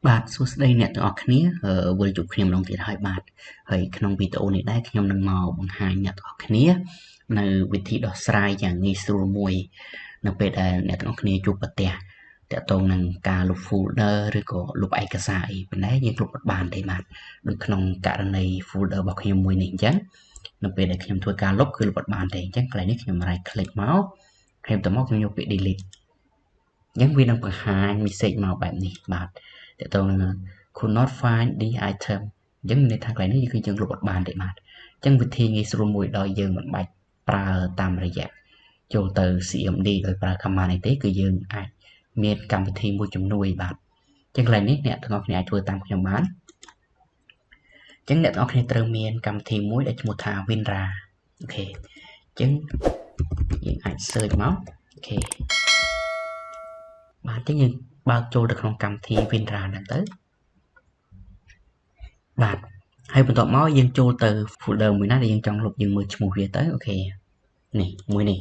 បាទសួស្តីអ្នកទាំងអស់គ្នាវិលជួបគ្នាម្ដងទៀតហើយបាទហើយក្នុងវីដេអូនេះដែរខ្ញុំនឹងមកបង្ហាញអ្នកទាំងអស់គ្នានៅវិធីដោះស្រាយយ៉ាងងាយស្រួលមួយនៅពេលដែលអ្នកទាំងអស់គ្នាជួបប្រទះតាក់ទងនឹងការលុប folder ឬក៏លុបឯកសារអីប៉ុន្តែយើងលុបអត់បានទេបាទដូចក្នុងករណី folder របស់ខ្ញុំមួយនេះអញ្ចឹងនៅពេលដែលខ្ញុំធ្វើការលុបគឺលុបអត់បានទេអញ្ចឹងកន្លែងនេះខ្ញុំ right click មកខ្ញុំទៅមកខ្ញុំយកពាក្យ delete អញ្ចឹងវានឹងបង្ហាញ message មកបែបនេះបាទតើតើ could not find the item អញ្ចឹងនៅខាងក្រៅនេះគឺយើងលុបអត់បានទេបាទអញ្ចឹងវិធីងាយស្រួលមួយដោយយើងមិនបាច់ប្រើតាមរយៈចូលទៅ CMD ដោយប្រើ command នេះទេគឺយើងអាចមានកម្មវិធីមួយជំនួយបាទអញ្ចឹងកន្លែងនេះអ្នកទាំងអស់គ្នាអាចធ្វើតាមខ្ញុំបានអញ្ចឹងអ្នកទាំងអស់គ្នាត្រូវមានកម្មវិធីមួយដែលឈ្មោះថា WinRAR អូខេអញ្ចឹងយើងអាច search មកអូខេបាទអញ្ចឹងយើងបើកចូលទៅក្នុងកម្មវិធី WinRAR ហ្នឹងទៅបាទហើយបន្ទាប់មកយើងចូលទៅ folder មួយណាដែលយើងចង់លុបយើងមើលឈ្មោះវាទៅអូខេនេះមួយនេះ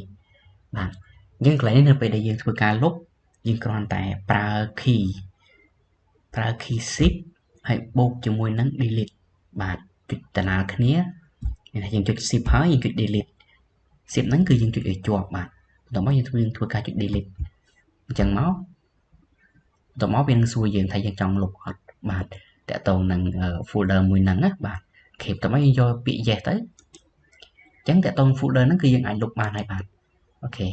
បាទអញ្ចឹងកន្លែងនេះនៅពេលដែលយើងធ្វើការលុបយើងគ្រាន់តែប្រើ key shift ហើយបូកជាមួយនឹង delete បាទចុចតាណាគ្នាយើងចុច shift ហើយយើងចុច delete shift ហ្នឹងគឺយើងចុចឲ្យជាប់បាទបន្ទាប់មកយើងធ្វើការចុច delete អញ្ចឹងមកបន្ទាប់មកវានឹងសួរយើងថាយើងចង់លុបអត់បាទតើតើនឹង folder មួយហ្នឹងណាបាទអូខេបន្ទាប់មកយើងយកពាក្យ yes ទៅអញ្ចឹងតើតើ folder ហ្នឹងគឺយើងអាចលុបបានហើយបាទអូខេ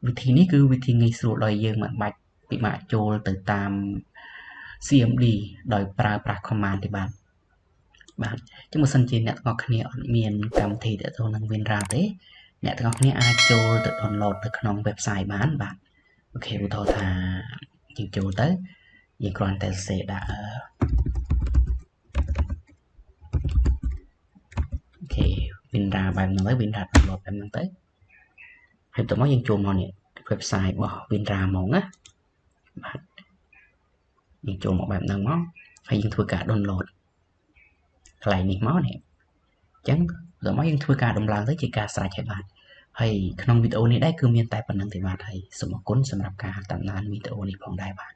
វិធីនេះគឺវិធីងាយស្រួលដោយយើងមិនបាច់ពិបាកចូលទៅតាម CMD ដោយប្រើប្រាស់ command ទេបាទអញ្ចឹងបើសិនជាអ្នកទាំងអស់គ្នាអត់មានកម្មវិធីតើតើនឹង WinRAR ទេអ្នកទាំងអស់គ្នាអាចចូលទៅ download ទៅក្នុង website បានបាទអូខេឧទាហរណ៍ថាយើងចូលទៅយើងគ្រាន់តែសេដាក់អូខេ WinRAR បែបហ្នឹងទៅ WinRAR download បែបហ្នឹងទៅហើយបន្ទាប់មកយើងចូលមកនេះ website របស់ WinRAR ហ្មងណាបាទយើងចូលមកបែបហ្នឹងមកហើយយើងធ្វើការ download កន្លែងនេះមកនេះអញ្ចឹងបន្ទាប់មកយើងធ្វើការដំឡើងទៅជាការស្រេចហើយបាទហើយក្នុងវីដេអូនេះដែរគឺមានតែប៉ុណ្្នឹងទេបាទហើយសូមអរគុណសម្រាប់ការតាមដានវីដេអូនេះផងដែរបាទ